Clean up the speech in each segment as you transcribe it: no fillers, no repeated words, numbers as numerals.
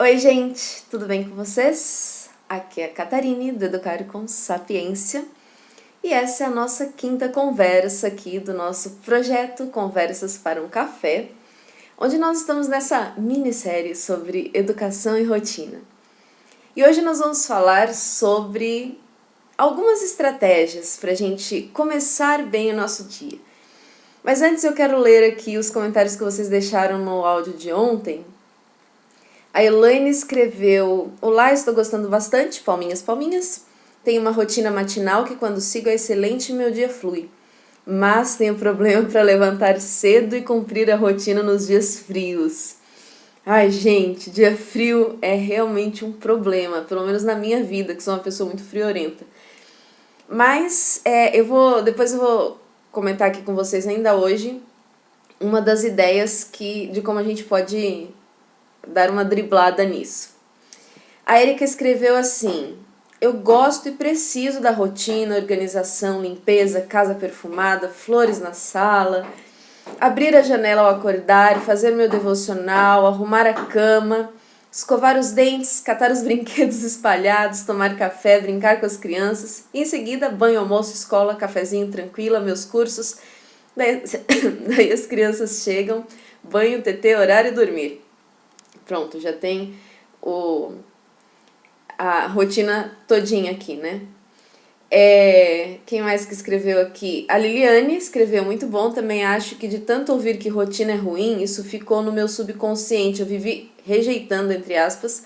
Oi, gente, tudo bem com vocês? Aqui é a Catarine, do Educar com Sapiência, e essa é a nossa quinta conversa aqui do nosso projeto Conversas para um Café, onde nós estamos nessa minissérie sobre educação e rotina. E hoje nós vamos falar sobre algumas estratégias para a gente começar bem o nosso dia. Mas antes eu quero ler aqui os comentários que vocês deixaram no áudio de ontem. A Elaine escreveu: Olá, estou gostando bastante, palminhas, palminhas. Tenho uma rotina matinal que quando sigo é excelente e meu dia flui. Mas tenho problema para levantar cedo e cumprir a rotina nos dias frios. Ai, gente, dia frio é realmente um problema, pelo menos na minha vida, que sou uma pessoa muito friorenta. Mas depois eu vou comentar aqui com vocês ainda hoje uma das ideias de como a gente pode dar uma driblada nisso. A Erika escreveu assim: eu gosto e preciso da rotina, organização, limpeza, casa perfumada, flores na sala, abrir a janela ao acordar, fazer meu devocional, arrumar a cama, escovar os dentes, catar os brinquedos espalhados, tomar café, brincar com as crianças, e em seguida banho, almoço, escola, cafezinho tranquila, meus cursos, daí as crianças chegam, banho, tetê, horário e dormir. Pronto, já tem a rotina todinha aqui, né? Quem mais que escreveu aqui? A Liliane escreveu: muito bom, também acho que de tanto ouvir que rotina é ruim, isso ficou no meu subconsciente. Eu vivi rejeitando, entre aspas,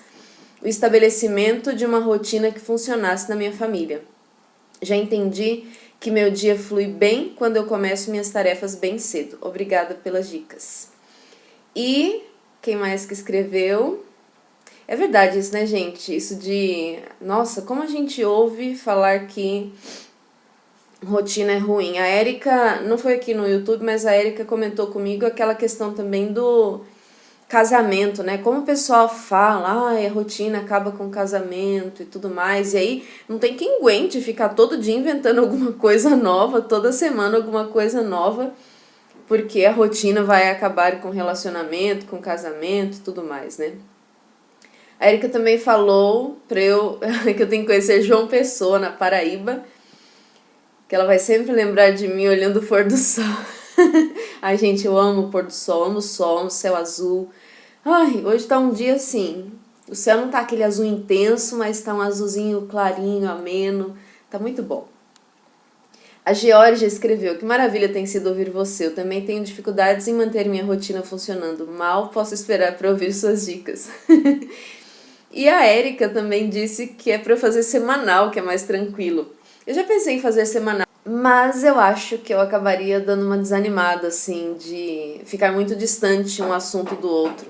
o estabelecimento de uma rotina que funcionasse na minha família. Já entendi que meu dia flui bem quando eu começo minhas tarefas bem cedo. Obrigada pelas dicas. E quem mais que escreveu? É verdade isso, né, gente? Isso de... Nossa, como a gente ouve falar que rotina é ruim. A Erika, não foi aqui no YouTube, mas a Erika comentou comigo aquela questão também do casamento, né? Como o pessoal fala, a rotina acaba com o casamento e tudo mais. E aí não tem quem aguente ficar todo dia inventando alguma coisa nova, toda semana alguma coisa nova, porque a rotina vai acabar com o relacionamento, com o casamento e tudo mais, né? A Erika também falou que eu tenho que conhecer João Pessoa, na Paraíba, que ela vai sempre lembrar de mim olhando o pôr do sol. Ai, gente, eu amo o pôr do sol, amo o sol, amo o céu azul. Ai, hoje tá um dia assim, o céu não tá aquele azul intenso, mas tá um azulzinho clarinho, ameno, tá muito bom. A Georgia escreveu: que maravilha tem sido ouvir você, eu também tenho dificuldades em manter minha rotina funcionando, mal posso esperar para ouvir suas dicas. E a Erika também disse que é para eu fazer semanal, que é mais tranquilo. Eu já pensei em fazer semanal, mas eu acho que eu acabaria dando uma desanimada, assim, de ficar muito distante um assunto do outro.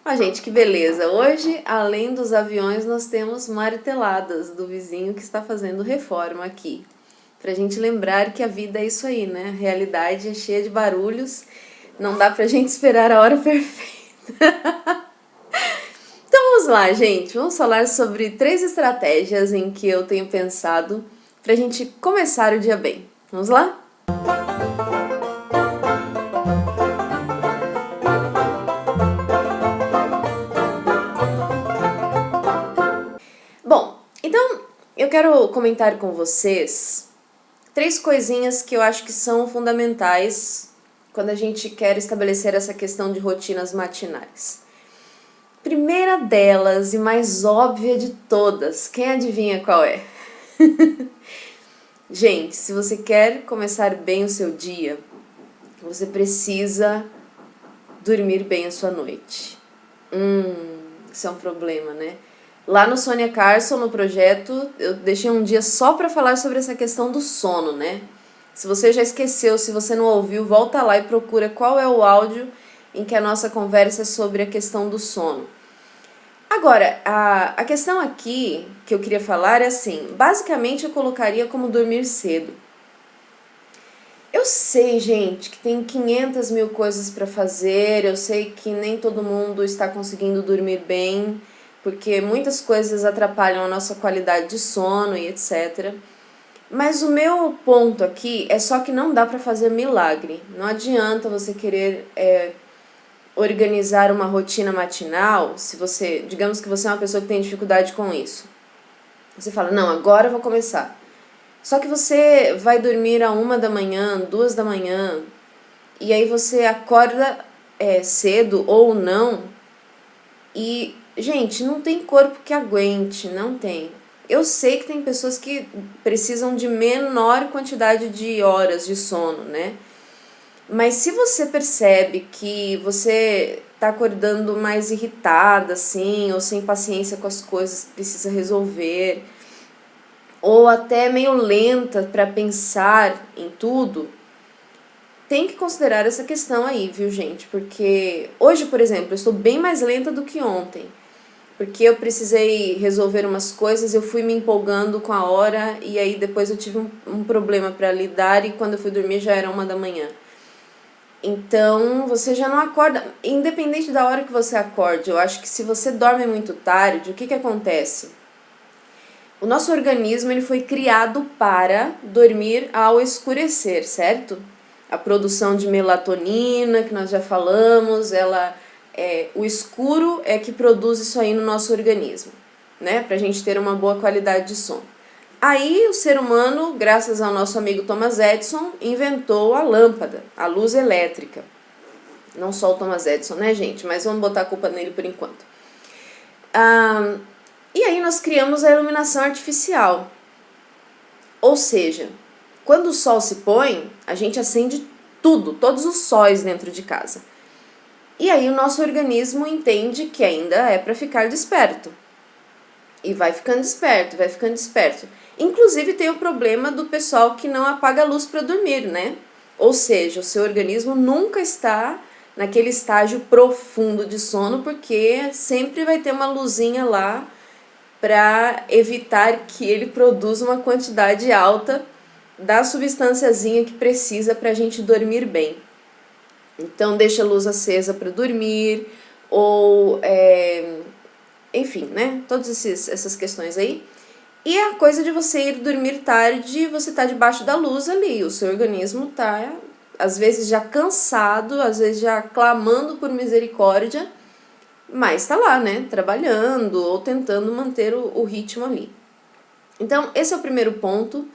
Mas, gente, que beleza! Hoje, além dos aviões, nós temos marteladas do vizinho que está fazendo reforma aqui. Pra gente lembrar que a vida é isso aí, né? A realidade é cheia de barulhos, não dá pra gente esperar a hora perfeita. Então vamos lá, gente. Vamos falar sobre 3 estratégias em que eu tenho pensado pra gente começar o dia bem. Vamos lá? Bom, então eu quero comentar com vocês 3 coisinhas que eu acho que são fundamentais quando a gente quer estabelecer essa questão de rotinas matinais. Primeira delas e mais óbvia de todas, quem adivinha qual é? Gente, se você quer começar bem o seu dia, você precisa dormir bem a sua noite. Isso é um problema, né? Lá no Sônia Carson, no projeto, eu deixei um dia só para falar sobre essa questão do sono, né? Se você já esqueceu, se você não ouviu, volta lá e procura qual é o áudio em que a nossa conversa é sobre a questão do sono. Agora, a questão aqui que eu queria falar é assim, basicamente eu colocaria como dormir cedo. Eu sei, gente, que tem 500 mil coisas para fazer, eu sei que nem todo mundo está conseguindo dormir bem, porque muitas coisas atrapalham a nossa qualidade de sono e etc. Mas o meu ponto aqui é só que não dá para fazer milagre. Não adianta você querer organizar uma rotina matinal, se você, digamos que você é uma pessoa que tem dificuldade com isso, você fala, não, agora eu vou começar. Só que você vai dormir a 1 da manhã, 2 da manhã, e aí você acorda cedo ou não, e, gente, não tem corpo que aguente, não tem. Eu sei que tem pessoas que precisam de menor quantidade de horas de sono, né? Mas se você percebe que você tá acordando mais irritada, assim, ou sem paciência com as coisas que precisa resolver, ou até meio lenta para pensar em tudo, tem que considerar essa questão aí, viu, gente? Porque hoje, por exemplo, eu estou bem mais lenta do que ontem. Porque eu precisei resolver umas coisas, eu fui me empolgando com a hora e aí depois eu tive um problema para lidar e quando eu fui dormir já era 1 da manhã. Então, você já não acorda, independente da hora que você acorde, eu acho que se você dorme muito tarde, o que acontece? O nosso organismo ele foi criado para dormir ao escurecer, certo? A produção de melatonina, que nós já falamos, o escuro é que produz isso aí no nosso organismo, né? Pra gente ter uma boa qualidade de sono. Aí o ser humano, graças ao nosso amigo Thomas Edison, inventou a lâmpada, a luz elétrica. Não só o Thomas Edison, né, gente? Mas vamos botar a culpa nele por enquanto. E aí nós criamos a iluminação artificial. Ou seja, quando o sol se põe, a gente acende tudo, todos os sóis dentro de casa. E aí o nosso organismo entende que ainda é para ficar desperto. E vai ficando desperto, vai ficando desperto. Inclusive tem o problema do pessoal que não apaga a luz para dormir, né? Ou seja, o seu organismo nunca está naquele estágio profundo de sono, porque sempre vai ter uma luzinha lá para evitar que ele produza uma quantidade alta da substânciazinha que precisa para a gente dormir bem. Então deixa a luz acesa para dormir, ou enfim, né? Todas essas questões aí. E a coisa de você ir dormir tarde, você tá debaixo da luz ali, o seu organismo tá, às vezes já cansado, às vezes já clamando por misericórdia, mas tá lá, né, trabalhando ou tentando manter o ritmo ali. Então, esse é o primeiro ponto,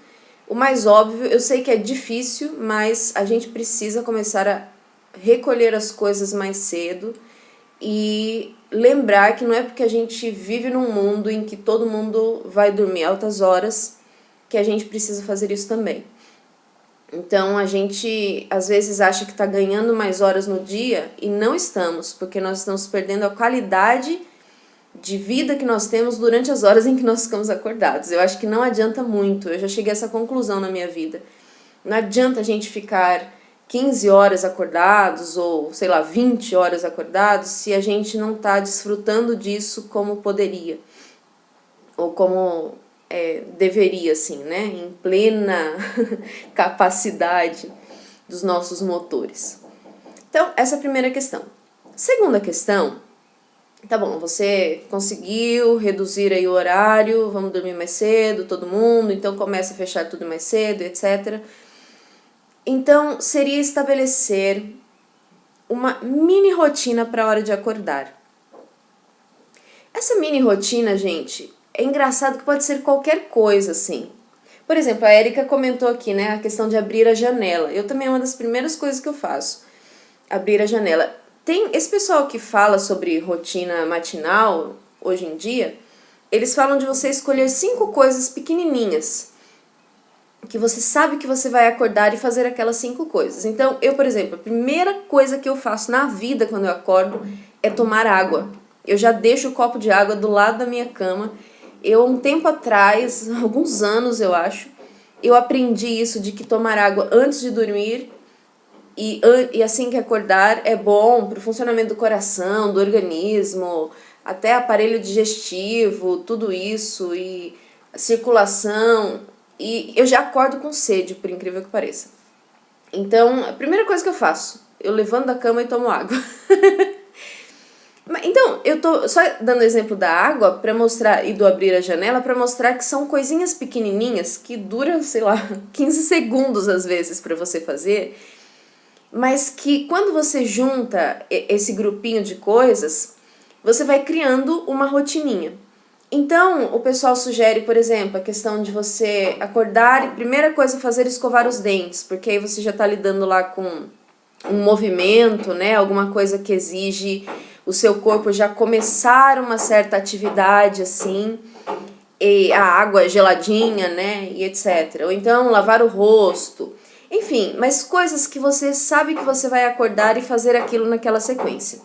o mais óbvio, eu sei que é difícil, mas a gente precisa começar a recolher as coisas mais cedo e lembrar que não é porque a gente vive num mundo em que todo mundo vai dormir altas horas que a gente precisa fazer isso também. Então a gente às vezes acha que está ganhando mais horas no dia e não estamos, porque nós estamos perdendo a qualidade de vida que nós temos durante as horas em que nós ficamos acordados. Eu acho que não adianta muito, eu já cheguei a essa conclusão na minha vida. Não adianta a gente ficar 15 horas acordados ou, sei lá, 20 horas acordados se a gente não está desfrutando disso como poderia. Ou como deveria, assim, né? Em plena capacidade dos nossos motores. Então, essa é a primeira questão. Segunda questão, tá bom, você conseguiu reduzir aí o horário, vamos dormir mais cedo, todo mundo, então começa a fechar tudo mais cedo, etc. Então, seria estabelecer uma mini rotina para a hora de acordar. Essa mini rotina, gente, é engraçado que pode ser qualquer coisa, assim. Por exemplo, a Érica comentou aqui, né, a questão de abrir a janela. Eu também é uma das primeiras coisas que eu faço, abrir a janela. Tem esse pessoal que fala sobre rotina matinal, hoje em dia, eles falam de você escolher 5 coisas pequenininhas, que você sabe que você vai acordar e fazer aquelas 5 coisas. Então, eu, por exemplo, a primeira coisa que eu faço na vida quando eu acordo é tomar água. Eu já deixo o copo de água do lado da minha cama. Eu, um tempo atrás, alguns anos eu acho, eu aprendi isso de que tomar água antes de dormir e assim que acordar é bom para o funcionamento do coração, do organismo, até aparelho digestivo, tudo isso, e circulação. E eu já acordo com sede, por incrível que pareça. Então, a primeira coisa que eu faço, eu levanto da cama e tomo água. Então, eu tô só dando exemplo da água para mostrar, e do abrir a janela, para mostrar que são coisinhas pequenininhas que duram, sei lá, 15 segundos às vezes para você fazer. mas que quando você junta esse grupinho de coisas, você vai criando uma rotininha. Então, o pessoal sugere, por exemplo, a questão de você acordar e primeira coisa fazer escovar os dentes, porque aí você já está lidando lá com um movimento, né, alguma coisa que exige o seu corpo já começar uma certa atividade assim, e a água geladinha, né, e etc. Ou então lavar o rosto. Enfim, mas coisas que você sabe que você vai acordar e fazer aquilo naquela sequência.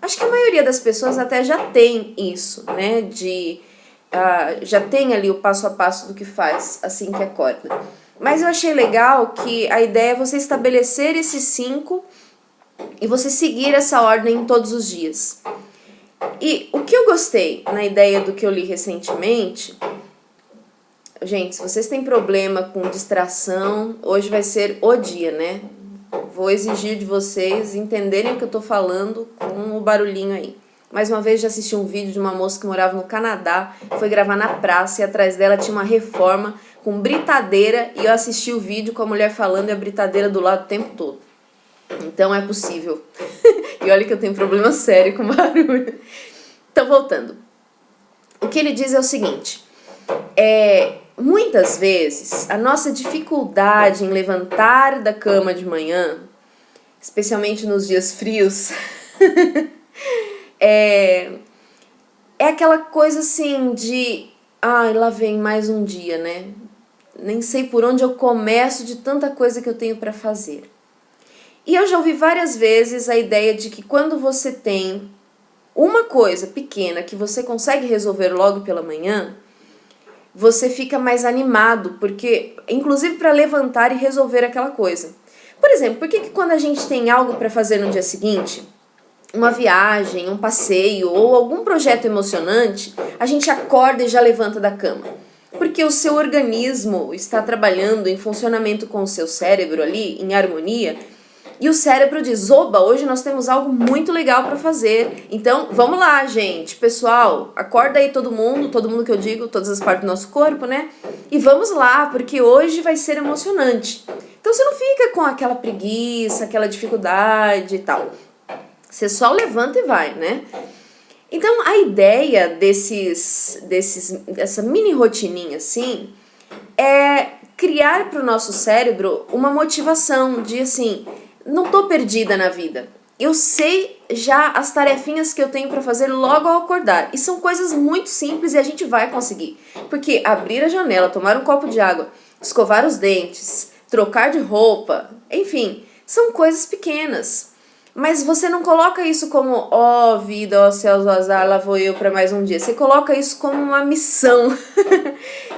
Acho que a maioria das pessoas até já tem isso, né, já tem ali o passo a passo do que faz assim que acorda. Mas eu achei legal que a ideia é você estabelecer esses 5 e você seguir essa ordem todos os dias. E o que eu gostei na ideia do que eu li recentemente, gente, se vocês têm problema com distração, hoje vai ser o dia, né? Vou exigir de vocês entenderem o que eu tô falando com o barulhinho aí. Mais uma vez já assisti um vídeo de uma moça que morava no Canadá, foi gravar na praça e atrás dela tinha uma reforma com britadeira e eu assisti o vídeo com a mulher falando e a britadeira do lado o tempo todo. Então é possível. E olha que eu tenho problema sério com barulho. Então, voltando. O que ele diz é o seguinte. Muitas vezes, a nossa dificuldade em levantar da cama de manhã, especialmente nos dias frios, é aquela coisa assim de... Ai, lá vem mais um dia, né? Nem sei por onde eu começo de tanta coisa que eu tenho para fazer. E eu já ouvi várias vezes a ideia de que quando você tem uma coisa pequena que você consegue resolver logo pela manhã, você fica mais animado, porque inclusive para levantar e resolver aquela coisa. Por exemplo, por que quando a gente tem algo para fazer no dia seguinte, uma viagem, um passeio ou algum projeto emocionante, a gente acorda e já levanta da cama? Porque o seu organismo está trabalhando em funcionamento com o seu cérebro ali, em harmonia, e o cérebro diz, oba, hoje nós temos algo muito legal para fazer. Então, vamos lá, gente. Pessoal, acorda aí todo mundo que eu digo, todas as partes do nosso corpo, né? E vamos lá, porque hoje vai ser emocionante. Então, você não fica com aquela preguiça, aquela dificuldade e tal. Você só levanta e vai, né? Então, a ideia dessa mini rotininha assim, é criar para o nosso cérebro uma motivação de assim... Não tô perdida na vida. Eu sei já as tarefinhas que eu tenho para fazer logo ao acordar. E são coisas muito simples e a gente vai conseguir. Porque abrir a janela, tomar um copo de água, escovar os dentes, trocar de roupa, enfim, são coisas pequenas. Mas você não coloca isso como, ó vida, ó céus, ó azar, lá vou eu para mais um dia. Você coloca isso como uma missão,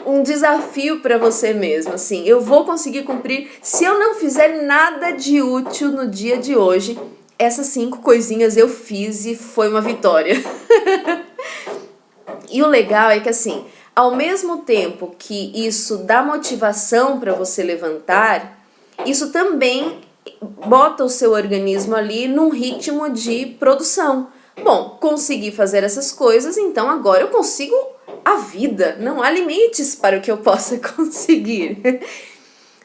um desafio para você mesmo. Assim, eu vou conseguir cumprir. Se eu não fizer nada de útil no dia de hoje, essas 5 coisinhas eu fiz e foi uma vitória. E o legal é que assim, ao mesmo tempo que isso dá motivação para você levantar, isso também bota o seu organismo ali num ritmo de produção. Bom, consegui fazer essas coisas, então agora eu consigo a vida. Não há limites para o que eu possa conseguir.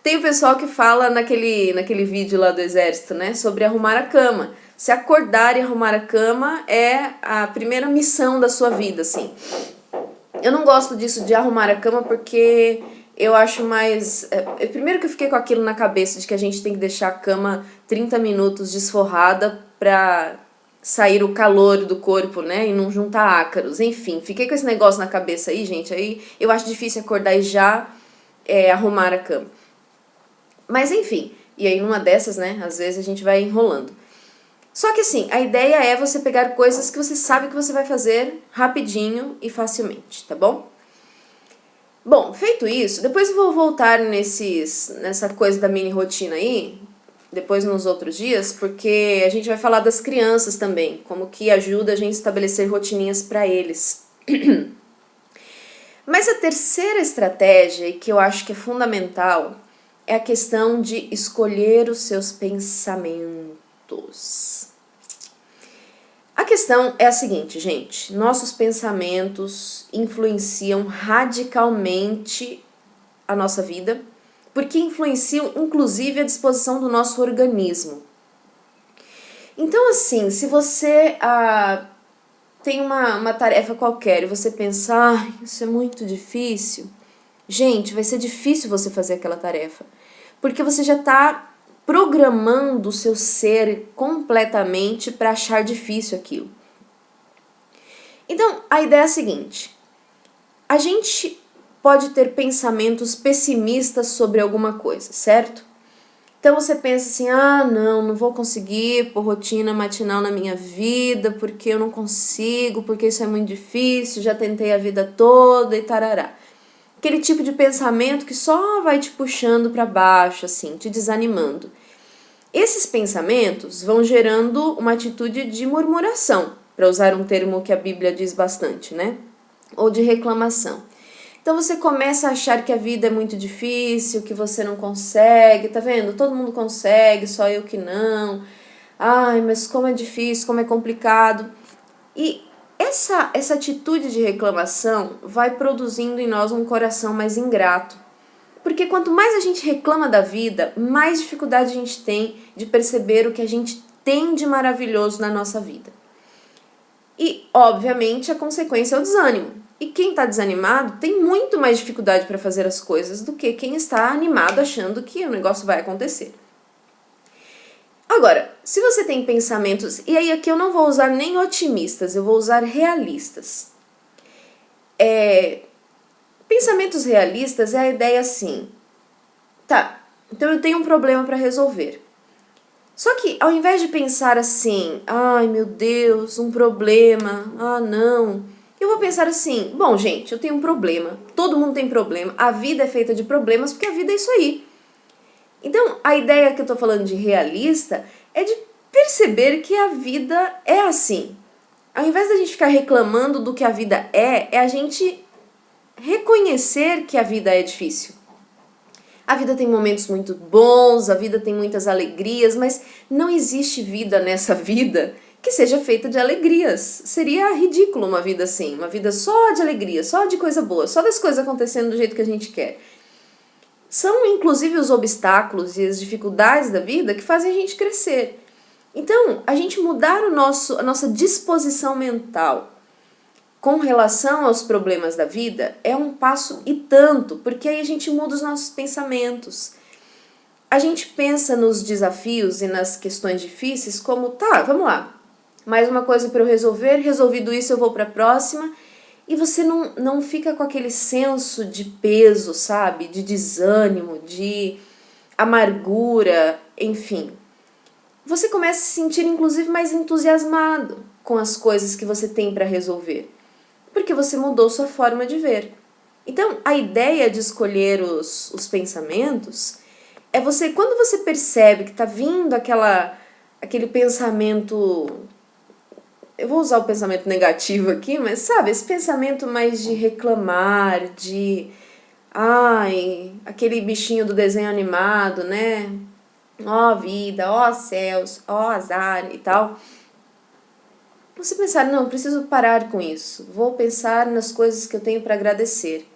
Tem o pessoal que fala naquele vídeo lá do exército, né, sobre arrumar a cama. Se acordar e arrumar a cama é a primeira missão da sua vida, assim. Eu não gosto disso de arrumar a cama porque eu acho mais... primeiro que eu fiquei com aquilo na cabeça de que a gente tem que deixar a cama 30 minutos desforrada pra sair o calor do corpo, né? E não juntar ácaros. Enfim, fiquei com esse negócio na cabeça aí, gente. Aí eu acho difícil acordar e já arrumar a cama. Mas enfim, e aí numa dessas, né? Às vezes a gente vai enrolando. Só que assim, a ideia é você pegar coisas que você sabe que você vai fazer rapidinho e facilmente, tá bom? Bom, feito isso, depois eu vou voltar nessa coisa da mini rotina aí, depois nos outros dias, porque a gente vai falar das crianças também, como que ajuda a gente a estabelecer rotininhas para eles. Mas a terceira estratégia, e que eu acho que é fundamental, é a questão de escolher os seus pensamentos. A questão é a seguinte, gente, nossos pensamentos influenciam radicalmente a nossa vida, porque influenciam inclusive a disposição do nosso organismo. Então, assim, se você tem uma tarefa qualquer e você pensa, isso é muito difícil, gente, vai ser difícil você fazer aquela tarefa. Porque você já está programando o seu ser completamente para achar difícil aquilo. Então, a ideia é a seguinte: a gente pode ter pensamentos pessimistas sobre alguma coisa, certo? Então você pensa assim, não vou conseguir pôr rotina matinal na minha vida, porque eu não consigo, porque isso é muito difícil, já tentei a vida toda e tarará. Aquele tipo de pensamento que só vai te puxando para baixo, assim, te desanimando. Esses pensamentos vão gerando uma atitude de murmuração, para usar um termo que a Bíblia diz bastante, né? Ou de reclamação. Então você começa a achar que a vida é muito difícil, que você não consegue, tá vendo? Todo mundo consegue, só eu que não. Ai, mas como é difícil, como é complicado. E essa atitude de reclamação vai produzindo em nós um coração mais ingrato. Porque quanto mais a gente reclama da vida, mais dificuldade a gente tem de perceber o que a gente tem de maravilhoso na nossa vida. E, obviamente, a consequência é o desânimo. E quem está desanimado tem muito mais dificuldade para fazer as coisas do que quem está animado achando que o negócio vai acontecer. Agora, se você tem pensamentos, e aí aqui eu não vou usar nem otimistas, eu vou usar realistas. Pensamentos realistas é a ideia assim, tá, então eu tenho um problema para resolver. Só que ao invés de pensar assim, ai meu Deus, um problema, não, eu vou pensar assim, bom gente, eu tenho um problema, todo mundo tem problema, a vida é feita de problemas porque a vida é isso aí. Então a ideia que eu tô falando de realista é de perceber que a vida é assim. Ao invés da gente ficar reclamando do que a vida é a gente reconhecer que a vida é difícil. A vida tem momentos muito bons, a vida tem muitas alegrias, mas não existe vida nessa vida que seja feita de alegrias. Seria ridículo uma vida assim, uma vida só de alegria, só de coisa boa, só das coisas acontecendo do jeito que a gente quer. São inclusive os obstáculos e as dificuldades da vida que fazem a gente crescer. Então, a gente mudar a nossa disposição mental com relação aos problemas da vida é um passo e tanto, porque aí a gente muda os nossos pensamentos. A gente pensa nos desafios e nas questões difíceis como, tá, vamos lá, mais uma coisa para eu resolver, resolvido isso eu vou para a próxima, e você não fica com aquele senso de peso, sabe, de desânimo, de amargura, enfim. Você começa a se sentir inclusive mais entusiasmado com as coisas que você tem para resolver, porque você mudou sua forma de ver. Então, a ideia de escolher os pensamentos é você, quando você percebe que está vindo aquele pensamento, eu vou usar o pensamento negativo aqui, mas sabe, esse pensamento mais de reclamar, de, aquele bichinho do desenho animado, né? Ó vida, ó céus, ó azar e tal. Você pensar, não, preciso parar com isso, vou pensar nas coisas que eu tenho para agradecer.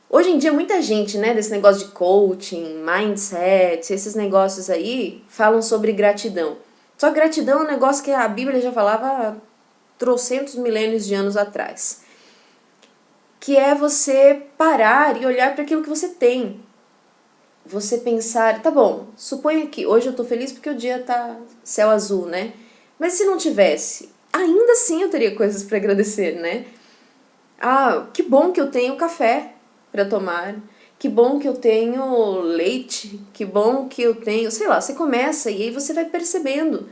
Hoje em dia muita gente, né, desse negócio de coaching, mindset, esses negócios aí, falam sobre gratidão. Só que gratidão é um negócio que a Bíblia já falava há trocentos milênios de anos atrás. Que é você parar e olhar para aquilo que você tem. Você pensar, tá bom, suponha que hoje eu tô feliz porque o dia tá céu azul, né? Mas se não tivesse, ainda assim eu teria coisas para agradecer, né? Que bom que eu tenho café para tomar, que bom que eu tenho leite, que bom que eu tenho, sei lá, você começa e aí você vai percebendo.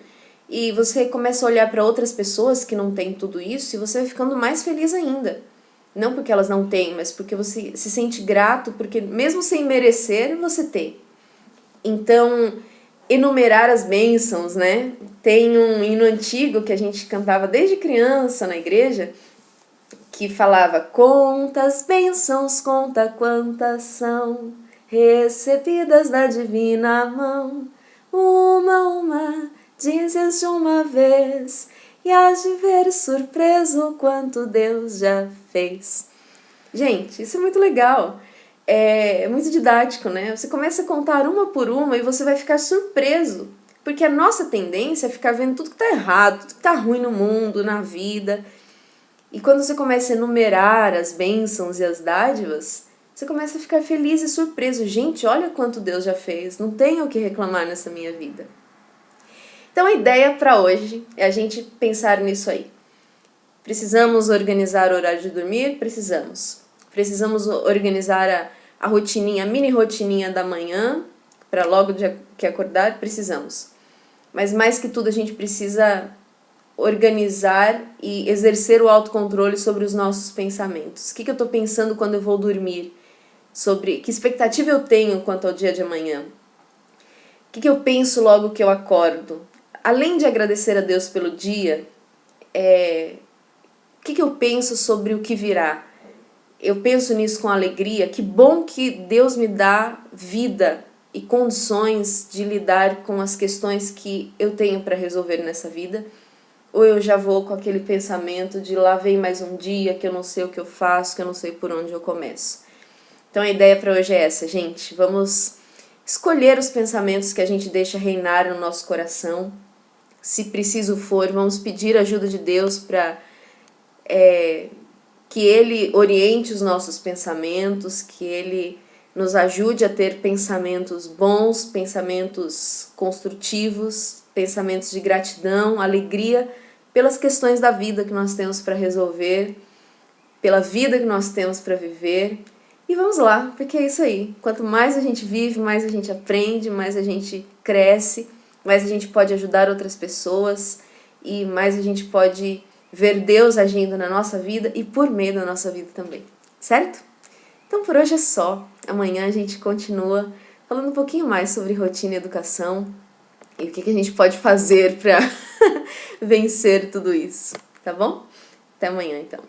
E você começa a olhar para outras pessoas que não têm tudo isso e você vai ficando mais feliz ainda. Não porque elas não têm, mas porque você se sente grato, porque mesmo sem merecer, você tem. Então, enumerar as bênçãos, né? Tem um hino antigo que a gente cantava desde criança na igreja, que falava: conta as bênçãos, conta quantas são, recebidas da divina mão. Uma, dizes de uma vez, e hás de ver surpreso quanto Deus já fez. Gente, isso é muito legal. É muito didático, né? Você começa a contar uma por uma e você vai ficar surpreso Porque a nossa tendência é ficar vendo tudo que tá errado, tudo que tá ruim no mundo, na vida. E quando você começa a enumerar as bênçãos e as dádivas, você começa a ficar feliz e surpreso. Gente, olha quanto Deus já fez, não tenho o que reclamar nessa minha vida. Então a ideia para hoje é a gente pensar nisso aí. Precisamos organizar o horário de dormir? Precisamos. Precisamos organizar a rotininha, a mini rotininha da manhã, para logo que acordar? Precisamos. Mas mais que tudo a gente precisa organizar e exercer o autocontrole sobre os nossos pensamentos. O que eu estou pensando quando eu vou dormir? Sobre que expectativa eu tenho quanto ao dia de amanhã? O que eu penso logo que eu acordo? Além de agradecer a Deus pelo dia, o que eu penso sobre o que virá? Eu penso nisso com alegria. Que bom que Deus me dá vida e condições de lidar com as questões que eu tenho para resolver nessa vida. Ou eu já vou com aquele pensamento de lá vem mais um dia, que eu não sei o que eu faço, que eu não sei por onde eu começo. Então a ideia para hoje é essa, gente. Vamos escolher os pensamentos que a gente deixa reinar no nosso coração. Se preciso for, vamos pedir a ajuda de Deus para que Ele oriente os nossos pensamentos, que Ele nos ajude a ter pensamentos bons, pensamentos construtivos, pensamentos de gratidão, alegria pelas questões da vida que nós temos para resolver, pela vida que nós temos para viver. E vamos lá, porque é isso aí. Quanto mais a gente vive, mais a gente aprende, mais a gente cresce, mais a gente pode ajudar outras pessoas e mais a gente pode ver Deus agindo na nossa vida e por meio da nossa vida também, certo? Então por hoje é só. Amanhã a gente continua falando um pouquinho mais sobre rotina e educação e o que a gente pode fazer para vencer tudo isso, tá bom? Até amanhã então.